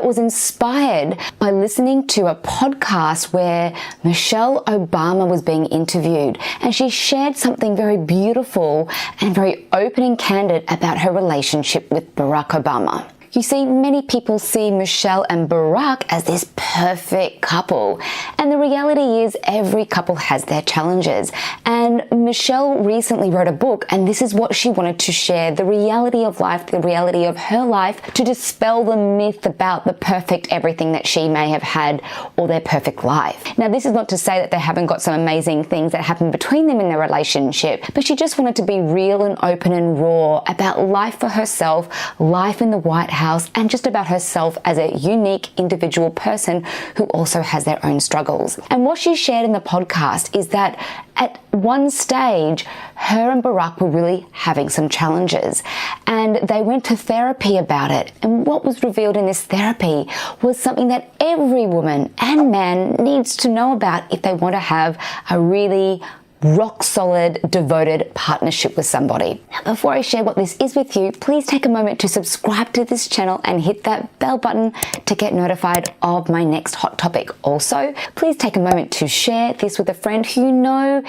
that was inspired by listening to a podcast where Michelle Obama was being interviewed, and she shared something very beautiful and very open and candid about her relationship with Barack Obama. You see, many people see Michelle and Barack as this perfect couple. And the reality is every couple has their challenges. And Michelle recently wrote a book, and this is what she wanted to share, the reality of life, the reality of her life, to dispel the myth about the perfect everything that she may have had or their perfect life. Now, this is not to say that they haven't got some amazing things that happen between them in their relationship, but she just wanted to be real and open and raw about life for herself, life in the White House, and just about herself as a unique individual person who also has their own struggles. And what she shared in the podcast is that at one stage, her and Barack were really having some challenges, and they went to therapy about it. And what was revealed in this therapy was something that every woman and man needs to know about if they want to have a really rock solid, devoted partnership with somebody. Now, before I share what this is with you, please take a moment to subscribe to this channel and hit that bell button to get notified of my next hot topic. Also, please take a moment to share this with a friend who you know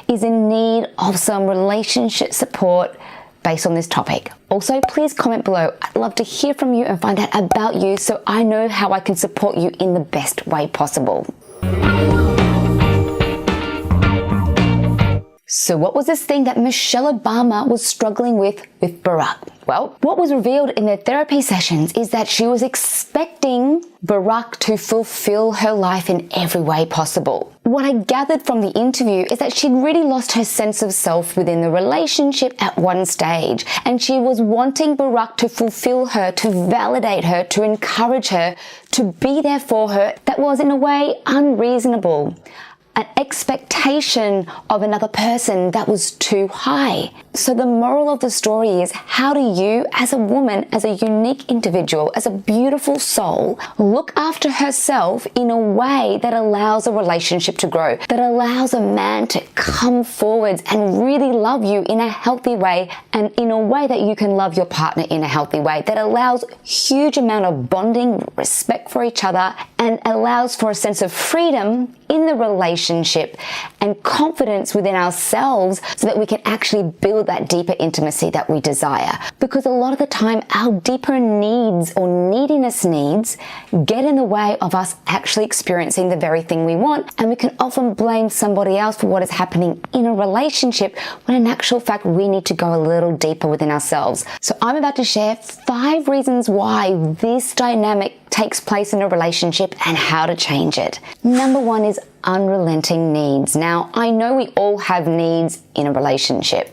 is in need of some relationship support based on this topic. Also, please comment below. I'd love to hear from you and find out about you so I know how I can support you in the best way possible. So what was this thing that Michelle Obama was struggling with Barack? Well, what was revealed in their therapy sessions is that she was expecting Barack to fulfill her life in every way possible. What I gathered from the interview is that she'd really lost her sense of self within the relationship at one stage, and she was wanting Barack to fulfill her, to validate her, to encourage her, to be there for her. That was in a way unreasonable. An expectation of another person that was too high. So the moral of the story is, how do you, as a woman, as a unique individual, as a beautiful soul, look after herself in a way that allows a relationship to grow, that allows a man to come forwards and really love you in a healthy way, and in a way that you can love your partner in a healthy way, that allows huge amount of bonding, respect for each other, and allows for a sense of freedom in the relationship and confidence within ourselves so that we can actually build that deeper intimacy that we desire. Because a lot of the time, our deeper needs or neediness needs get in the way of us actually experiencing the very thing we want, and we can often blame somebody else for what is happening in a relationship when in actual fact we need to go a little deeper within ourselves. So I'm about to share 5 reasons why this dynamic takes place in a relationship and how to change it. Number 1 is unrelenting needs. Now, I know we all have needs in a relationship,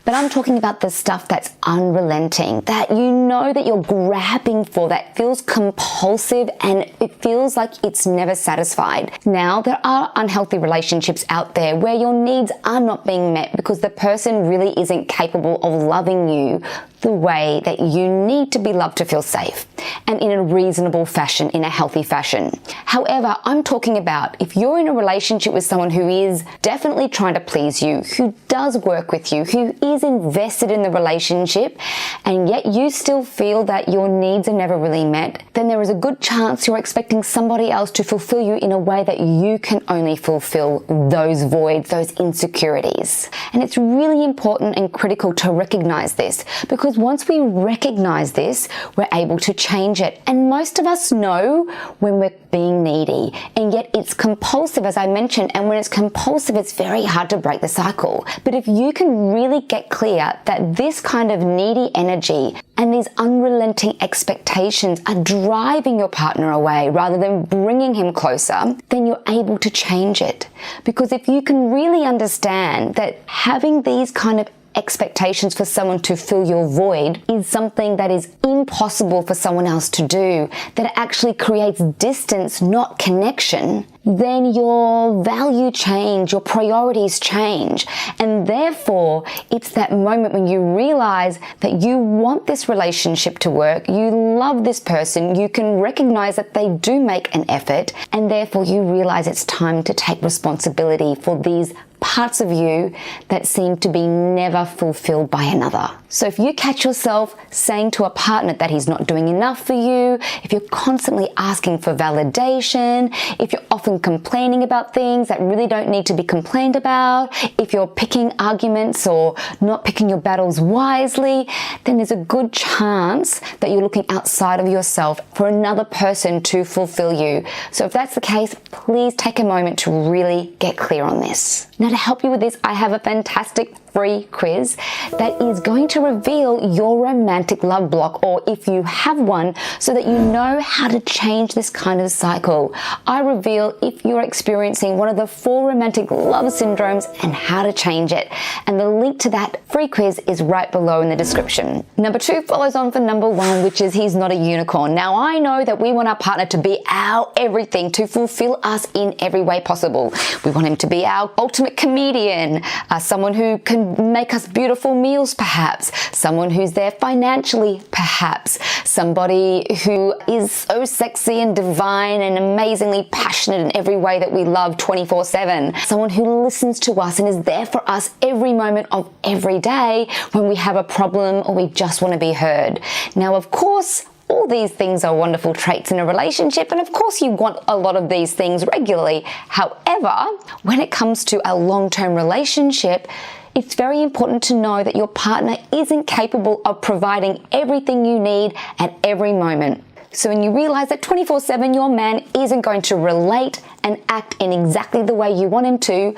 but I'm talking about the stuff that's unrelenting, that you know that you're grabbing for, that feels compulsive and it feels like it's never satisfied. Now, there are unhealthy relationships out there where your needs are not being met because the person really isn't capable of loving you the way that you need to be loved to feel safe and in a reasonable fashion, in a healthy fashion. However, I'm talking about if you're in a relationship with someone who is definitely trying to please you, who does work with you, who is invested in the relationship, and yet you still feel that your needs are never really met, then there is a good chance you're expecting somebody else to fulfill you in a way that you can only fulfill those voids, those insecurities. And it's really important and critical to recognize this, because once we recognize this, we're able to change it. And most of us know when we're being needy, and yet it's compulsive, as I mentioned, and when it's compulsive, it's very hard to break the cycle. But if you can really get clear that this kind of needy energy and these unrelenting expectations are driving your partner away rather than bringing him closer, then you're able to change it. Because if you can really understand that having these kind of expectations for someone to fill your void is something that is impossible for someone else to do, that it actually creates distance, not connection, then your value change, your priorities change. And therefore, it's that moment when you realize that you want this relationship to work, you love this person, you can recognize that they do make an effort, and therefore you realize it's time to take responsibility for these parts of you that seem to be never fulfilled by another. So if you catch yourself saying to a partner that he's not doing enough for you, if you're constantly asking for validation, if you're often complaining about things that really don't need to be complained about, if you're picking arguments or not picking your battles wisely, then there's a good chance that you're looking outside of yourself for another person to fulfill you. So if that's the case, please take a moment to really get clear on this. Now, to help you with this, I have a fantastic free quiz that is going to reveal your romantic love block, or if you have one, so that you know how to change this kind of cycle. I reveal if you're experiencing one of the 4 romantic love syndromes and how to change it. And the link to that free quiz is right below in the description. Number 2 follows on for number 1, which is he's not a unicorn. Now, I know that we want our partner to be our everything, to fulfill us in every way possible. We want him to be our ultimate comedian, someone who can make us beautiful meals perhaps, someone who's there financially perhaps, somebody who is so sexy and divine and amazingly passionate in every way that we love 24/7, someone who listens to us and is there for us every moment of every day when we have a problem or we just want to be heard. Now, of course, all these things are wonderful traits in a relationship, and of course you want a lot of these things regularly. However, when it comes to a long-term relationship, it's very important to know that your partner isn't capable of providing everything you need at every moment. So when you realize that 24/7 your man isn't going to relate and act in exactly the way you want him to,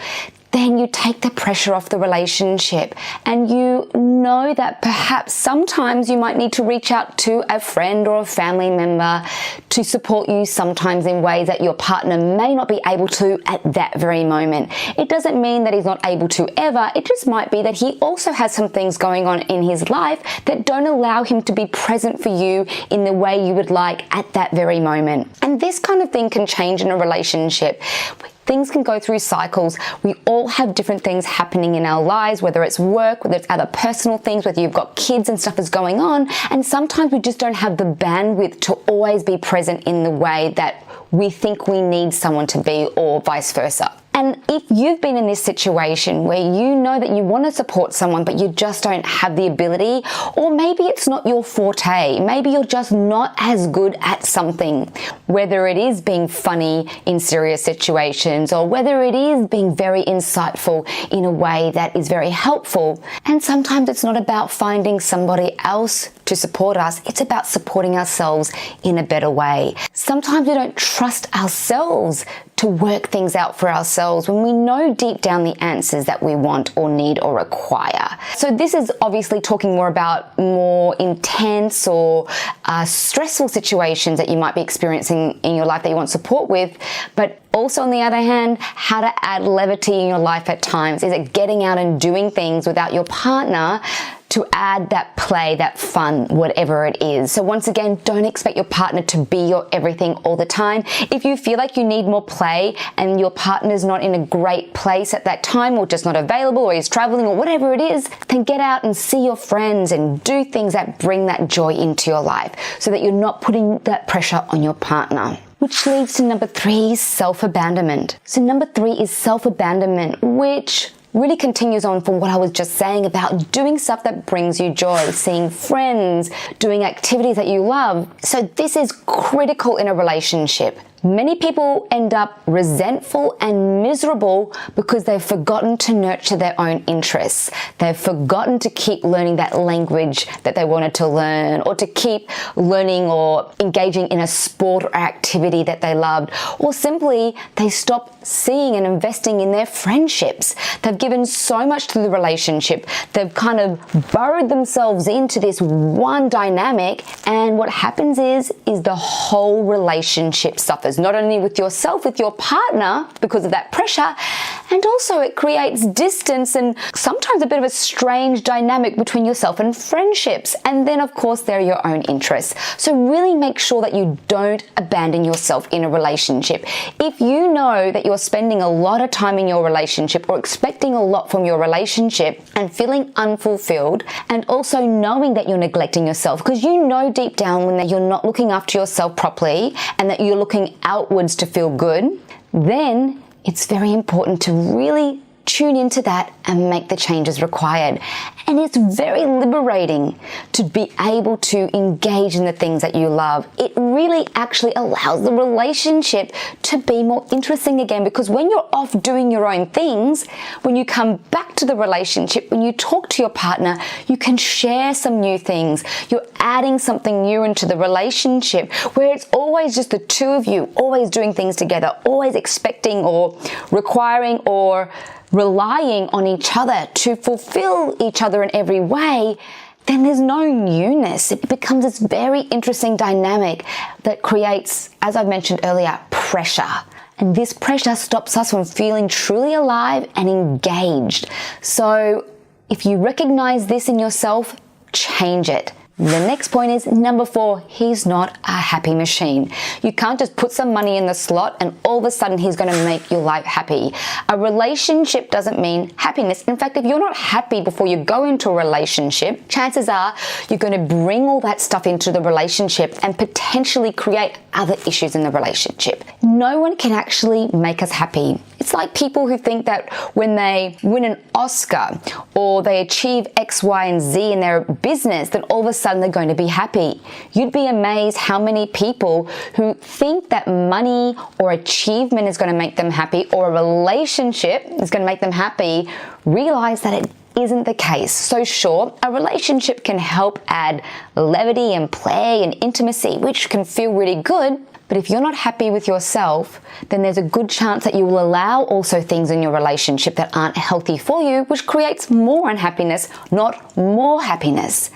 then you take the pressure off the relationship, and you know that perhaps sometimes you might need to reach out to a friend or a family member to support you, sometimes in ways that your partner may not be able to at that very moment. It doesn't mean that he's not able to ever, it just might be that he also has some things going on in his life that don't allow him to be present for you in the way you would like at that very moment. And this kind of thing can change in a relationship. Things can go through cycles. We all have different things happening in our lives, whether it's work, whether it's other personal things, whether you've got kids and stuff is going on. And sometimes we just don't have the bandwidth to always be present in the way that we think we need someone to be, or vice versa. And if you've been in this situation where you know that you want to support someone but you just don't have the ability, or maybe it's not your forte, maybe you're just not as good at something, whether it is being funny in serious situations or whether it is being very insightful in a way that is very helpful. And sometimes it's not about finding somebody else to support us, it's about supporting ourselves in a better way. Sometimes we don't trust ourselves to work things out for ourselves when we know deep down the answers that we want or need or require. So this is obviously talking more about more intense or stressful situations that you might be experiencing in your life that you want support with, but also on the other hand, how to add levity in your life at times. Is it getting out and doing things without your partner to add that play, that fun, whatever it is? So once again, don't expect your partner to be your everything all the time. If you feel like you need more play and your partner's not in a great place at that time, or just not available, or he's traveling, or whatever it is, then get out and see your friends and do things that bring that joy into your life so that you're not putting that pressure on your partner. Which leads to number 3, self-abandonment. So number 3 is self-abandonment, which really continues on from what I was just saying about doing stuff that brings you joy, seeing friends, doing activities that you love. So this is critical in a relationship. Many people end up resentful and miserable because they've forgotten to nurture their own interests. They've forgotten to keep learning that language that they wanted to learn, or to keep learning or engaging in a sport or activity that they loved, or simply they stop seeing and investing in their friendships. They've given so much to the relationship. They've kind of burrowed themselves into this one dynamic, and what happens is the whole relationship suffers. Not only with yourself, with your partner, because of that pressure, and also it creates distance and sometimes a bit of a strange dynamic between yourself and friendships. And then of course there are your own interests. So really make sure that you don't abandon yourself in a relationship. If you know that you're spending a lot of time in your relationship or expecting a lot from your relationship and feeling unfulfilled, and also knowing that you're neglecting yourself, because you know deep down when you're not looking after yourself properly and that you're looking outwards to feel good, then it's very important to really tune into that and make the changes required. And it's very liberating to be able to engage in the things that you love. It really actually allows the relationship to be more interesting again, because when you're off doing your own things, when you come back to the relationship, when you talk to your partner, you can share some new things. You're adding something new into the relationship where it's always just the two of you, always doing things together, always expecting or requiring or relying on each other to fulfill each other in every way. Then there's no newness. It becomes this very interesting dynamic that creates, as I've mentioned earlier, pressure. And this pressure stops us from feeling truly alive and engaged. So if you recognize this in yourself, change it. The next point is number 4, he's not a happy machine. You can't just put some money in the slot and all of a sudden he's going to make your life happy. A relationship doesn't mean happiness. In fact, if you're not happy before you go into a relationship, chances are you're going to bring all that stuff into the relationship and potentially create other issues in the relationship. No one can actually make us happy. It's like people who think that when they win an Oscar or they achieve X, Y, and Z in their business, then all of a sudden they're going to be happy. You'd be amazed how many people who think that money or achievement is going to make them happy, or a relationship is going to make them happy, realize that it isn't the case. So sure, a relationship can help add levity and play and intimacy, which can feel really good. But if you're not happy with yourself, then there's a good chance that you will allow also things in your relationship that aren't healthy for you, which creates more unhappiness, not more happiness.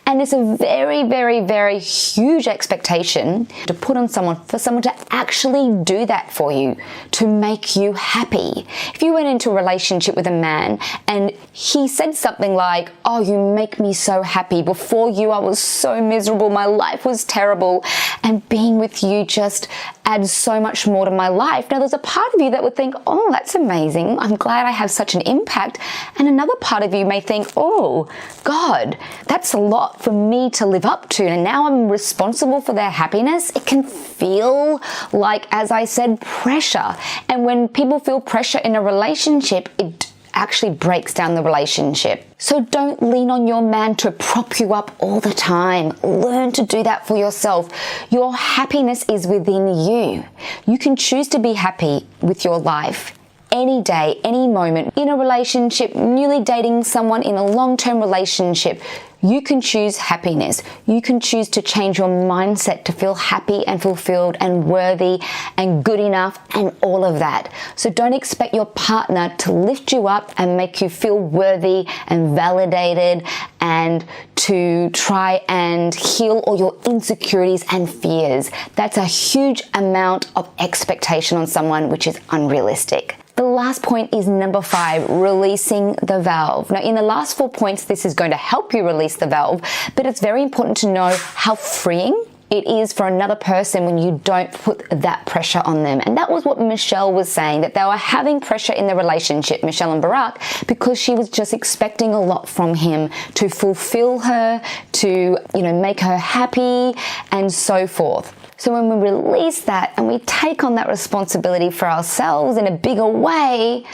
And it's a very, very, very huge expectation to put on someone, for someone to actually do that for you, to make you happy. If you went into a relationship with a man and he said something like, "Oh, you make me so happy. Before you, I was so miserable. My life was terrible. And being with you just adds so much more to my life." Now, there's a part of you that would think, "Oh, that's amazing. I'm glad I have such an impact." And another part of you may think, "Oh, God, that's a lot for me to live up to. And now I'm responsible for their happiness." It can feel like, as I said, pressure. And when people feel pressure in a relationship, it actually breaks down the relationship. So don't lean on your man to prop you up all the time. Learn to do that for yourself. Your happiness is within you. You can choose to be happy with your life any day, any moment, in a relationship, newly dating someone, in a long-term relationship. You can choose happiness. You can choose to change your mindset to feel happy and fulfilled and worthy and good enough and all of that. So don't expect your partner to lift you up and make you feel worthy and validated and to try and heal all your insecurities and fears. That's a huge amount of expectation on someone, which is unrealistic. The last point is number 5, releasing the valve. Now, in the last 4 points, this is going to help you release the valve, but it's very important to know how freeing it is for another person when you don't put that pressure on them. And that was what Michelle was saying, that they were having pressure in the relationship, Michelle and Barack, because she was just expecting a lot from him to fulfill her, to, make her happy and so forth. So when we release that and we take on that responsibility for ourselves in a bigger way,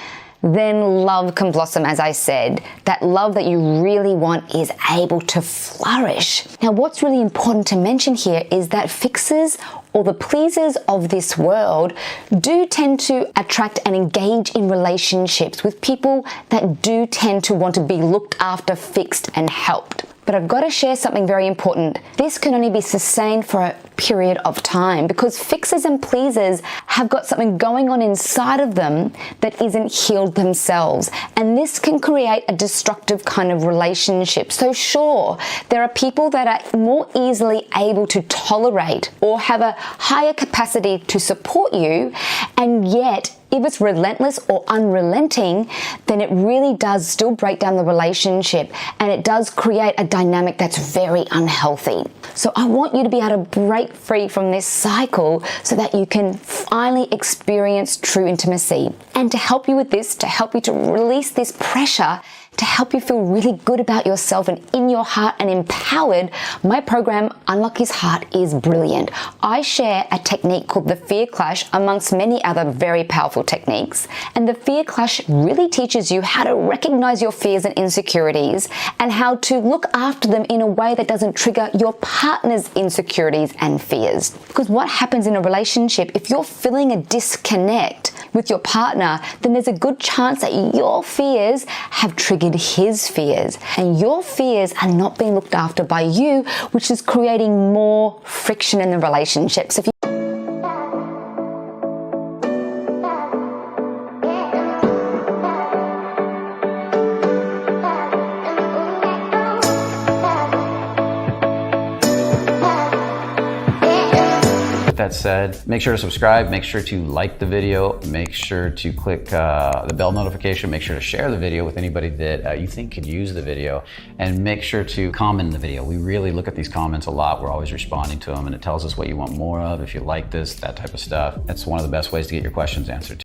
then love can blossom, as I said. That love that you really want is able to flourish. Now, what's really important to mention here is that fixers or the pleasers of this world do tend to attract and engage in relationships with people that do tend to want to be looked after, fixed, and helped. But I've got to share something very important. This can only be sustained for a period of time, because fixers and pleasers have got something going on inside of them that isn't healed themselves. And this can create a destructive kind of relationship. So sure, there are people that are more easily able to tolerate or have a higher capacity to support you, and yet if it's relentless or unrelenting, then it really does still break down the relationship, and it does create a dynamic that's very unhealthy. So I want you to be able to break free from this cycle so that you can finally experience true intimacy. And to help you with this, to help you to release this pressure, to help you feel really good about yourself and in your heart and empowered, my program, Unlock His Heart, is brilliant. I share a technique called the Fear Clash amongst many other very powerful techniques. And the Fear Clash really teaches you how to recognize your fears and insecurities and how to look after them in a way that doesn't trigger your partner's insecurities and fears. Because what happens in a relationship, if you're feeling a disconnect with your partner, then there's a good chance that your fears have triggered his fears, and your fears are not being looked after by you, which is creating more friction in the relationship. So if you that said, make sure to subscribe, make sure to like the video, make sure to click the bell notification, make sure to share the video with anybody that you think could use the video, and make sure to comment the video. We really look at these comments a lot. We're always responding to them, and it tells us what you want more of, if you like this, that type of stuff. That's one of the best ways to get your questions answered.